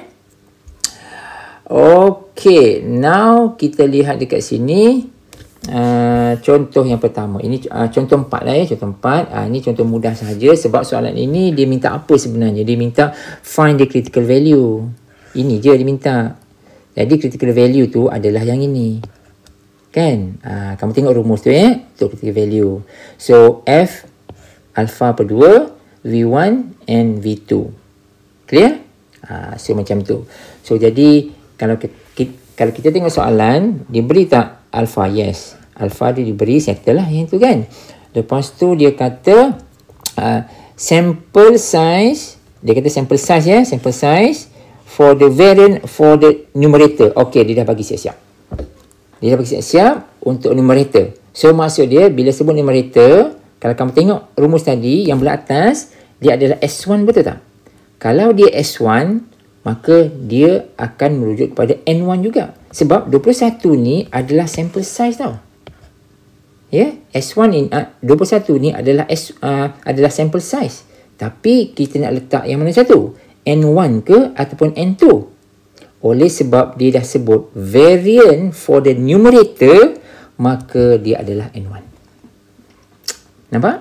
Okay. Now, kita lihat dekat sini. Contoh yang pertama. Ini contoh 4 lah ya. Contoh 4. Ini contoh mudah sahaja. Sebab soalan ini, dia minta apa sebenarnya? Dia minta find the critical value. Ini je dia minta. Jadi, critical value tu adalah yang ini. Kan? Kamu tengok rumus tu ya. Untuk critical value. So, F alpha per 2, V1 and V2. Clear? So, macam tu. So, jadi, kalau kita tengok soalan, diberi tak alpha? Yes. Alpha dia diberi, settle lah yang tu kan. Lepas tu, dia kata sample size. Dia kata sample size ya. Sample size for the variant for the numerator. Okay, dia dah bagi siap-siap. Dia dah bagi siap-siap untuk numerator. So, maksud dia, bila sebut numerator, kalau kamu tengok rumus tadi, yang belah atas, dia adalah S1, betul tak? Kalau dia S1, maka dia akan merujuk kepada N1 juga. Sebab 21 ni adalah sample size tau. Ya, S1 ni, 21 ni adalah adalah sample size. Tapi, kita nak letak yang mana satu? N1 ke ataupun N2? Oleh sebab dia dah sebut variant for the numerator, maka dia adalah N1. Nampak?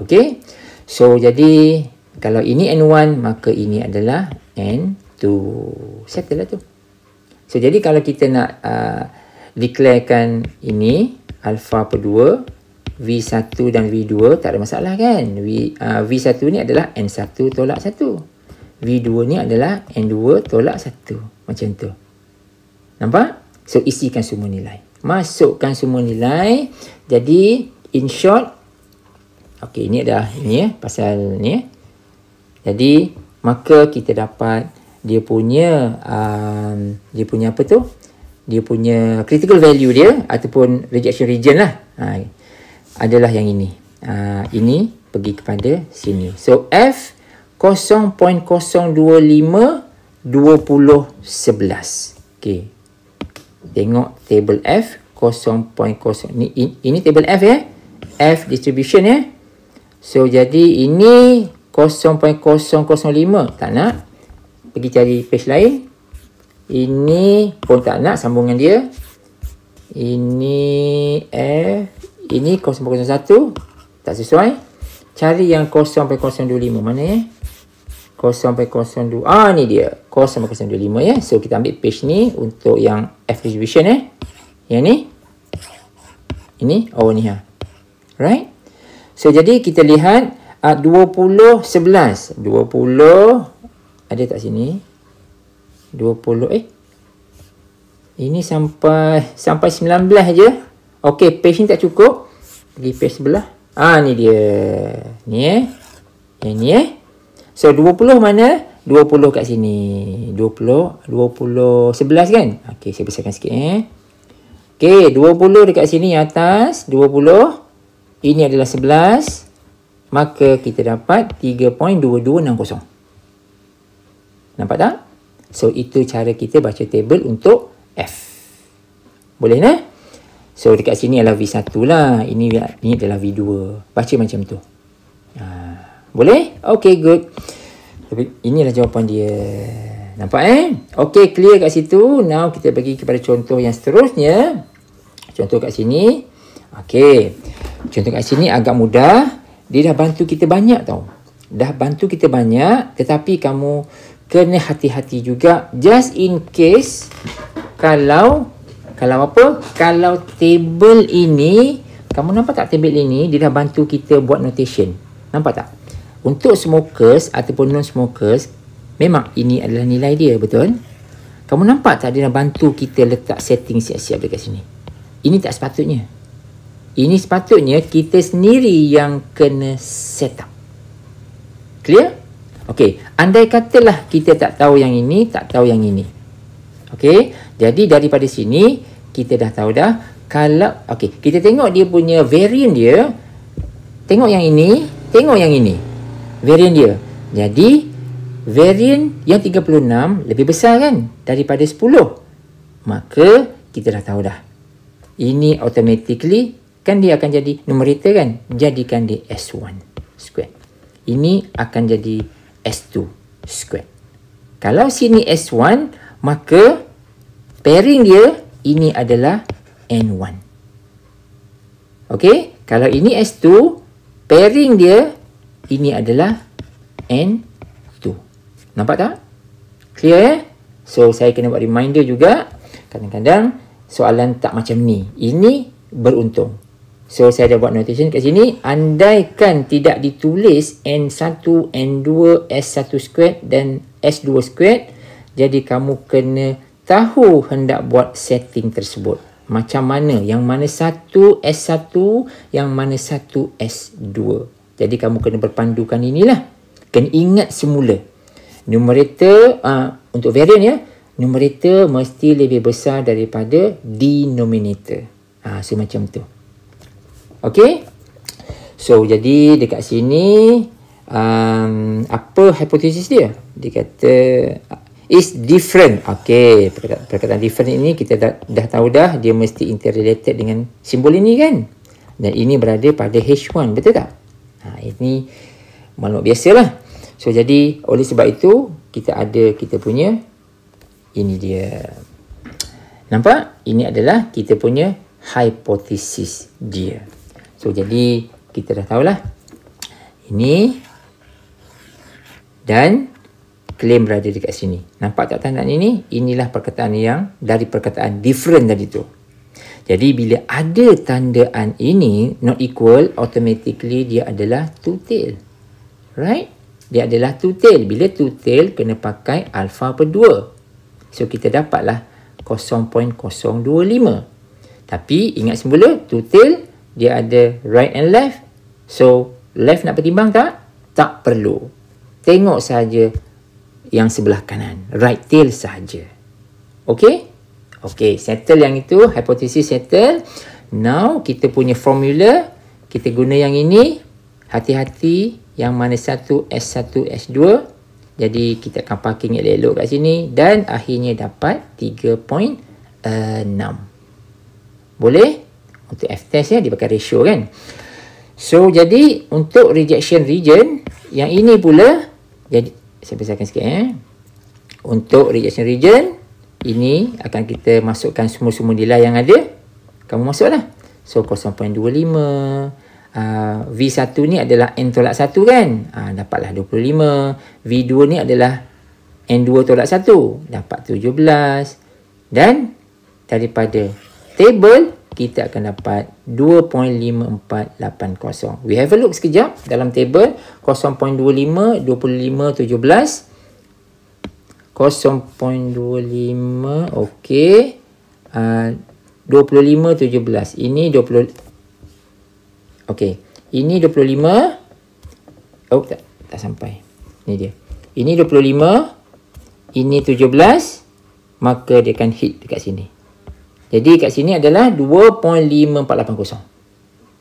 Okay. So, jadi kalau ini N1, maka ini adalah N2. Settle lah tu. So, jadi kalau kita nak declarekan ini, alpha per 2, V1 dan V2, tak ada masalah kan? V1 ni adalah N1 tolak 1. V2 ni adalah N2 tolak 1. Macam tu. Nampak? So, isikan semua nilai. Masukkan semua nilai. Jadi, in short, okey, ini adalah ini pasal ni. Jadi, maka kita dapat dia punya apa tu? Dia punya critical value dia ataupun rejection region lah. Adalah yang ini. Ini pergi kepada sini. So, F 0.025 2011. Okey. Tengok table F 0.0 ini table F ya. F distribution ya. So jadi ini 0.005. Tak nak. Pergi cari page lain. Ini pun tak nak sambungan dia. Ini F, ini 0.01. Tak sesuai. Cari yang 0.025 mana ya? 0.02. Ni dia. 0.025 ya. So, kita ambil page ni untuk yang F distribution ya. Yang ni. Ini. Ni ha. Right. So, jadi kita lihat 20, 11. 20. Ada tak sini? 20. Ini sampai 19 je. Okey, page ni tak cukup. Pergi page sebelah. Ni dia. Ni Yang ni So, 20 mana? 20 kat sini. 20, 11 kan? Okey, saya besarkan sikit Okey, 20 dekat sini atas. 20. Ini adalah 11. Maka kita dapat 3.2260. Nampak tak? So, itu cara kita baca table untuk F. Boleh tak? So, dekat sini adalah V1 lah. Ini adalah V2. Baca macam tu. Boleh? Okay, good. Tapi inilah jawapan dia. Nampak Okay, clear kat situ. Now kita pergi kepada contoh yang seterusnya. Contoh kat sini. Okay. Contoh kat sini agak mudah. Dia dah bantu kita banyak tau. Dah bantu kita banyak. Tetapi kamu kena hati-hati juga. Just in case. Kalau apa? Kalau table ini. Kamu nampak tak table ini? Dia dah bantu kita buat notation. Nampak tak? Untuk smokers ataupun non-smokers, memang ini adalah nilai dia, betul? Kamu nampak tak dia dah bantu kita letak setting siap-siap dekat sini? Ini tak sepatutnya. Ini sepatutnya kita sendiri yang kena set up. Clear? Okey, andai katalah kita tak tahu yang ini, tak tahu yang ini. Okey, jadi daripada sini, kita dah tahu dah. Kalau, okey, kita tengok dia punya variant dia. Tengok yang ini, tengok yang ini. Variant dia. Jadi, variant yang 36 lebih besar kan daripada 10. Maka, kita dah tahu dah. Ini automatically, kan dia akan jadi numerator kan? Jadikan dia S1 square. Ini akan jadi S2 square. Kalau sini S1, maka pairing dia, ini adalah N1. Okey? Kalau ini S2, pairing dia, ini adalah N2. Nampak tak? Clear So, saya kena buat reminder juga. Kadang-kadang soalan tak macam ni. Ini beruntung. So, saya dah buat notation kat sini. Andaikan tidak ditulis N1, N2, S1 squared dan S2 squared. Jadi, kamu kena tahu hendak buat setting tersebut. Macam mana? Yang mana satu S1, yang mana satu S2. Jadi kamu kena berpandukan inilah. Kena ingat semula. Numerator, untuk variant ya, numerator mesti lebih besar daripada denominator. So macam tu. Okay. So jadi dekat sini, apa hipotesis dia? Dia kata, is different. Okay. Perkataan different ini kita dah tahu dah. Dia mesti interrelated dengan simbol ini kan. Dan ini berada pada H1. Betul tak? Ini maklumat biasalah. So, jadi oleh sebab itu, kita punya, ini dia. Nampak? Ini adalah kita punya hipotesis dia. So, jadi kita dah tahulah. Ini dan claim berada dekat sini. Nampak tak tanda ini? Inilah perkataan yang dari perkataan different tadi tu. Jadi bila ada tandaan ini not equal, automatically dia adalah two tail. Right? Dia adalah two tail. Bila two tail kena pakai alpha per 2. So kita dapatlah 0.025. Tapi ingat semula, total dia ada right and left. So, left nak pertimbang tak? Tak perlu. Tengok saja yang sebelah kanan. Right tail saja. Okay? Okay, settle yang itu. Hipotesis settle. Now, kita punya formula. Kita guna yang ini. Hati-hati. Yang mana satu, S1, S2. Jadi, kita akan parking elok-elok kat sini. Dan akhirnya dapat 3.6. Boleh? Untuk F-test dia pakai ratio kan. So, jadi untuk rejection region. Yang ini pula. Jadi, saya besarkan sikit Untuk rejection region. Ini akan kita masukkan semua-semua nilai yang ada. Kamu masuklah. So, 0.25. V1 ni adalah N tolak 1 kan. Dapatlah 25. V2 ni adalah N2 tolak 1. Dapat 17. Dan daripada table, kita akan dapat 2.5480. We have a look sekejap dalam table. 0.25, 25, 17. 0.25, okey. 25, 17. Ini 20. Okey. Ini 25. Oh, tak sampai. Ini dia. Ini 25. Ini 17. Maka dia akan hit dekat sini. Jadi kat sini adalah 2.5480.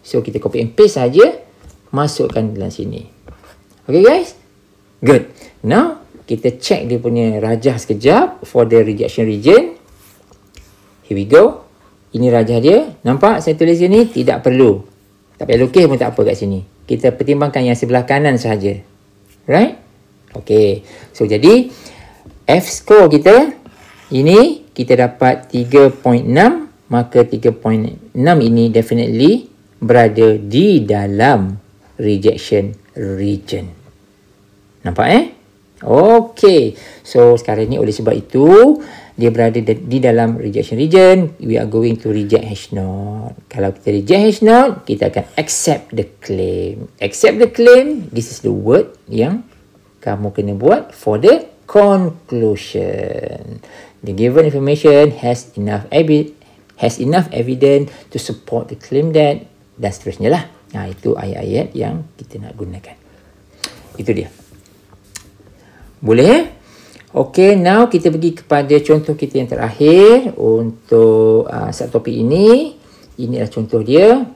So, kita copy and paste saja. Masukkan dalam sini. Okay, guys? Good. Now, kita check dia punya rajah sekejap for the rejection region. Here we go. Ini rajah dia. Nampak saya tulis sini? Tidak perlu. Tak payah lukis pun tak apa kat sini. Kita pertimbangkan yang sebelah kanan sahaja. Right? Okay. So, jadi F score kita, ini kita dapat 3.6. Maka 3.6 ini definitely berada di dalam rejection region. Nampak Okay. So, sekarang ni oleh sebab itu, dia berada di dalam rejection region. We are going to reject H0. Kalau kita reject H0, kita akan accept the claim. Accept the claim, this is the word yang kamu kena buat for the conclusion. The given information has enough evidence to support the claim that, dan seterusnya lah. Itu ayat-ayat yang kita nak gunakan. Itu dia. Boleh? Okay, now kita pergi kepada contoh kita yang terakhir untuk subtopik ini. Ini adalah contoh dia.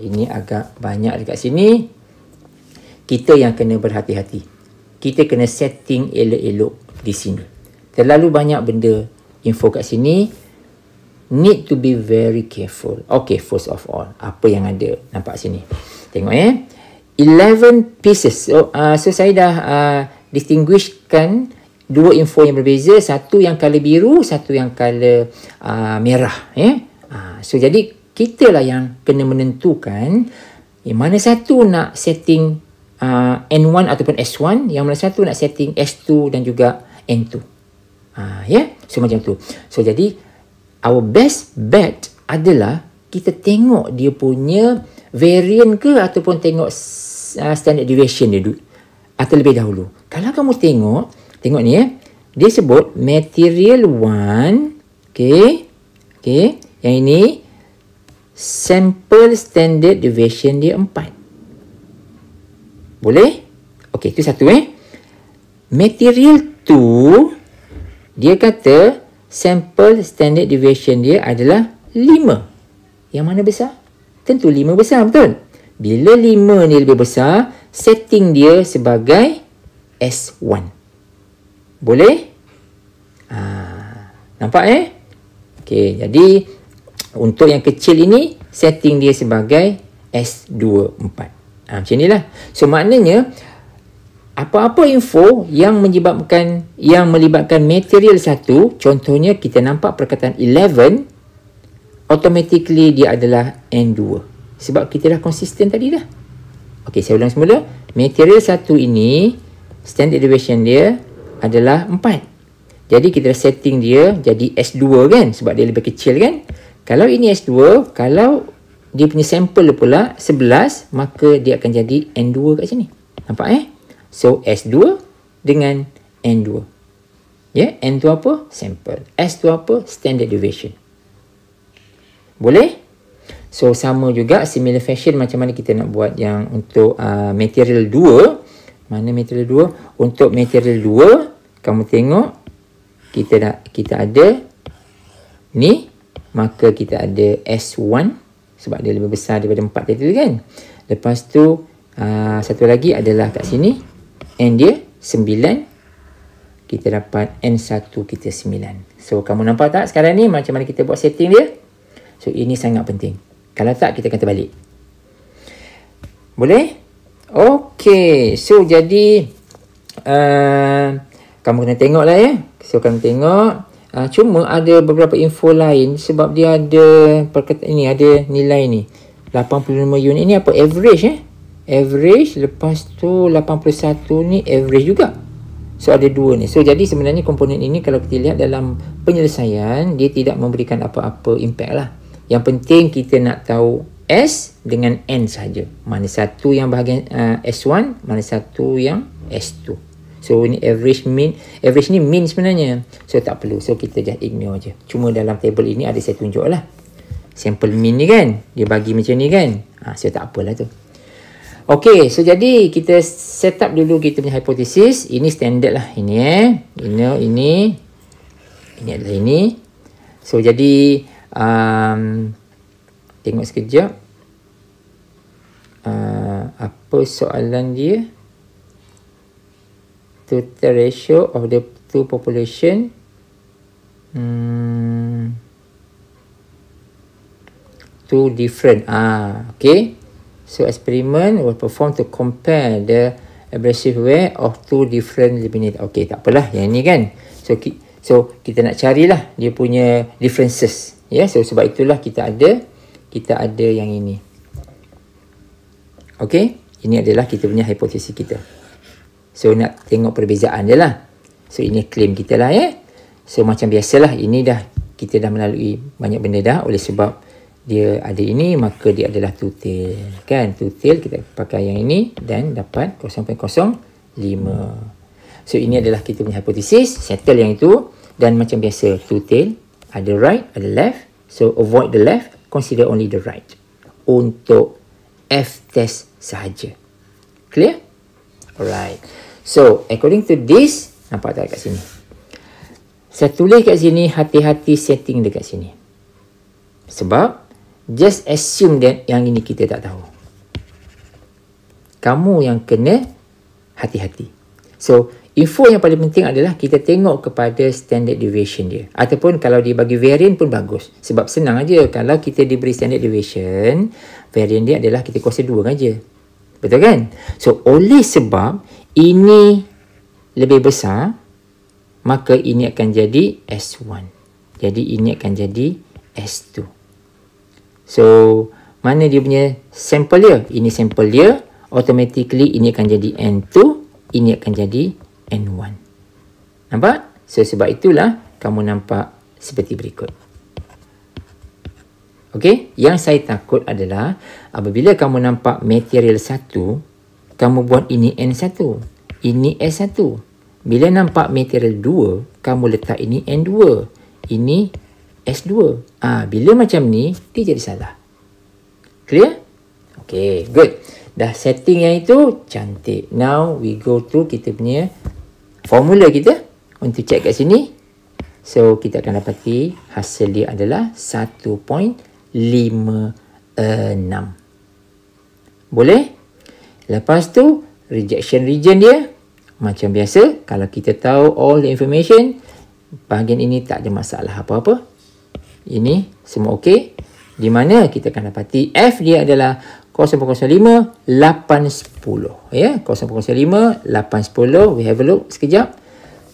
Ini agak banyak dekat sini. Kita yang kena berhati-hati. Kita kena setting elok-elok di sini. Terlalu banyak benda info kat sini. Need to be very careful. Okay, first of all, apa yang ada? Nampak sini. Tengok 11 pieces. So saya dah distinguishkan dua info yang berbeza, satu yang color biru, satu yang color merah. So jadi kita lah yang kena menentukan mana satu nak setting N1 ataupun S1, yang mana satu nak setting S2 dan juga N2. So macam tu. So jadi our best bet adalah kita tengok dia punya variant ke ataupun tengok standard deviation dia atau lebih dahulu. Kalau kamu tengok ni dia sebut material 1, okay. Yang ini sample standard deviation dia 4. Boleh? Okay, itu satu Material 2 dia kata sample standard deviation dia adalah 5. Yang mana besar? Tentu 5 besar, betul? Bila 5 ni lebih besar, setting dia sebagai S1. Boleh? Nampak Okey, jadi untuk yang kecil ini, setting dia sebagai S24. Macam inilah. So, maknanya, apa-apa info yang melibatkan material satu, contohnya kita nampak perkataan 11, automatically dia adalah N2. Sebab kita dah konsisten tadi dah. Okey, saya ulang semula. Material satu ini, standard deviation dia adalah 4. Jadi kita dah setting dia jadi S2 kan, sebab dia lebih kecil kan. Kalau ini S2, kalau dia punya sampel pula 11, maka dia akan jadi N2 kat sini. Nampak So S2 dengan N2. Ya, N tu apa? Sample. S tu apa? Standard deviation. Boleh? So, sama juga similar fashion macam mana kita nak buat yang untuk material 2. Mana material 2? Untuk material 2, kamu tengok kita ada ni, maka kita ada S1 sebab dia lebih besar daripada 4 tadi tu kan. Lepas tu satu lagi adalah kat sini, N dia 9. Kita dapat N1 kita 9. So, kamu nampak tak sekarang ni macam mana kita buat setting dia? So, ini sangat penting. Kalau tak, kita akan terbalik. Boleh? Okey. So, jadi kamu kena tengok lah ya. So, kamu tengok. Cuma ada beberapa info lain sebab dia ada perkataan ini, ada nilai ni. 85 unit ni apa? Average Average. Lepas tu 81 ni average juga. So, ada dua ni. So, jadi sebenarnya komponen ini kalau kita lihat dalam penyelesaian, dia tidak memberikan apa-apa impact lah. Yang penting kita nak tahu S dengan N saja. Mana satu yang bahagian S1, mana satu yang S2. So, ini average, mean. Average ni mean sebenarnya. So, tak perlu. So, kita just ignore je. Cuma dalam table ini ada saya tunjuk lah. Sample mean ni kan. Dia bagi macam ni kan. So, tak apalah tu. Okey, so jadi kita set up dulu kita punya hipotesis. Ini standard lah. Ini Ini adalah ini. So, jadi tengok sekejap. Apa soalan dia? Total ratio of the two population. Two different. Okay. So, experiment was performed to compare the abrasive wear of two different eliminated. Okay, tak apalah. Yang ni kan. So, kita nak carilah dia punya differences. Ya, so sebab itulah kita ada yang ini. Okay. Ini adalah kita punya hipotesis kita. So, nak tengok perbezaan je lah. So, ini claim kita lah ya. So, macam biasalah. Ini kita dah melalui banyak benda dah. Oleh sebab dia ada ini, maka dia adalah two-tail. Kan? Two-tail kita pakai yang ini dan dapat 0.05. So, ini adalah kita punya hipotesis. Settle yang itu. Dan macam biasa, two-tail. Ada right, ada left. So, avoid the left. Consider only the right. Untuk F-test sahaja. Clear? Alright. So, according to this, nampak tak kat sini? Saya tulis kat sini, hati-hati setting dekat sini. Sebab, just assume that yang ini kita tak tahu. Kamu yang kena hati-hati. So, info yang paling penting adalah kita tengok kepada standard deviation dia. Ataupun kalau dia bagi variant pun bagus. Sebab senang aja. Kalau kita diberi standard deviation, variant dia adalah kita kuasa 2 saja. Betul kan? So, oleh sebab ini lebih besar, maka ini akan jadi S1. Jadi, ini akan jadi S2. So, mana dia punya sampel dia? Ini sampel dia. Automatically, ini akan jadi N2. Ini akan jadi N1. Nampak? So, sebab itulah kamu nampak seperti berikut. Okey? Yang saya takut adalah apabila kamu nampak material 1, kamu buat ini N1. Ini S1. Bila nampak material 2, kamu letak ini N2. Ini S2. Bila macam ni, dia jadi salah. Clear? Okay, good. Dah setting yang itu, cantik. Now, we go to kita punya formula kita. Untuk check kat sini. So, kita akan dapati hasil dia adalah 1.56. Boleh? Lepas tu, rejection region dia. Macam biasa, kalau kita tahu all the information, bahagian ini tak ada masalah apa-apa. Ini semua okey. Di mana kita akan dapati F dia adalah 0.05, 810. Ya, 0.05, 810. We have a look sekejap.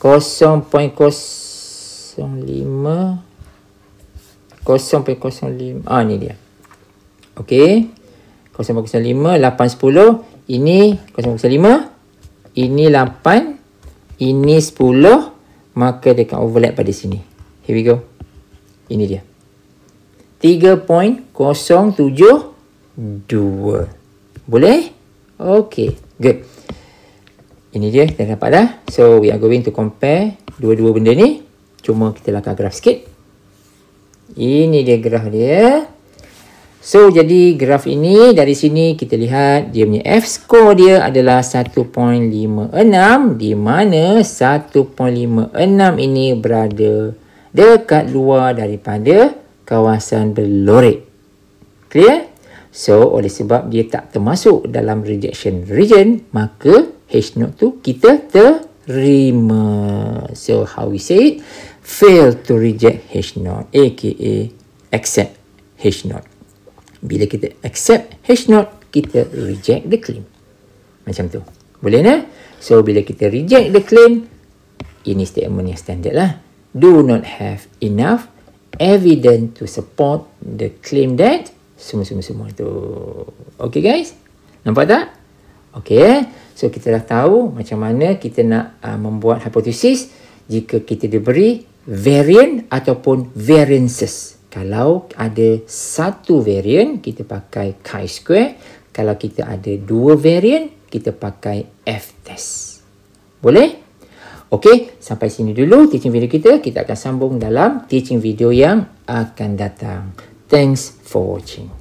0.05, 0.05. Ni dia. Okey. 0.05, 810. Ini 0.05. Ini 8. Ini 10. Maka dia akan overlap pada sini. Here we go. Ini dia. 3.072. Boleh? Okey. Good. Ini dia, kita dapat dah. So, we are going to compare dua-dua benda ni. Cuma kita lakar graf sikit. Ini dia graf dia. So, jadi graf ini dari sini kita lihat dia punya F-score dia adalah 1.56, di mana 1.56 ini berada dekat luar daripada kawasan berlorek. Clear? So, oleh sebab dia tak termasuk dalam rejection region, maka H0 tu kita terima. So, how we say it? Fail to reject H0, aka accept H0. Bila kita accept H0, kita reject the claim. Macam tu. Boleh tak? So, bila kita reject the claim, ini statement yang standard lah. Do not have enough evidence to support the claim that semua tu. Okay guys? Nampak tak? Okay. So, kita dah tahu macam mana kita nak membuat hipotesis jika kita diberi variant ataupun variances. Kalau ada satu variant, kita pakai chi-square. Kalau kita ada dua variant, kita pakai F-test. Boleh? Okey, sampai sini dulu teaching video kita. Kita akan sambung dalam teaching video yang akan datang. Thanks for watching.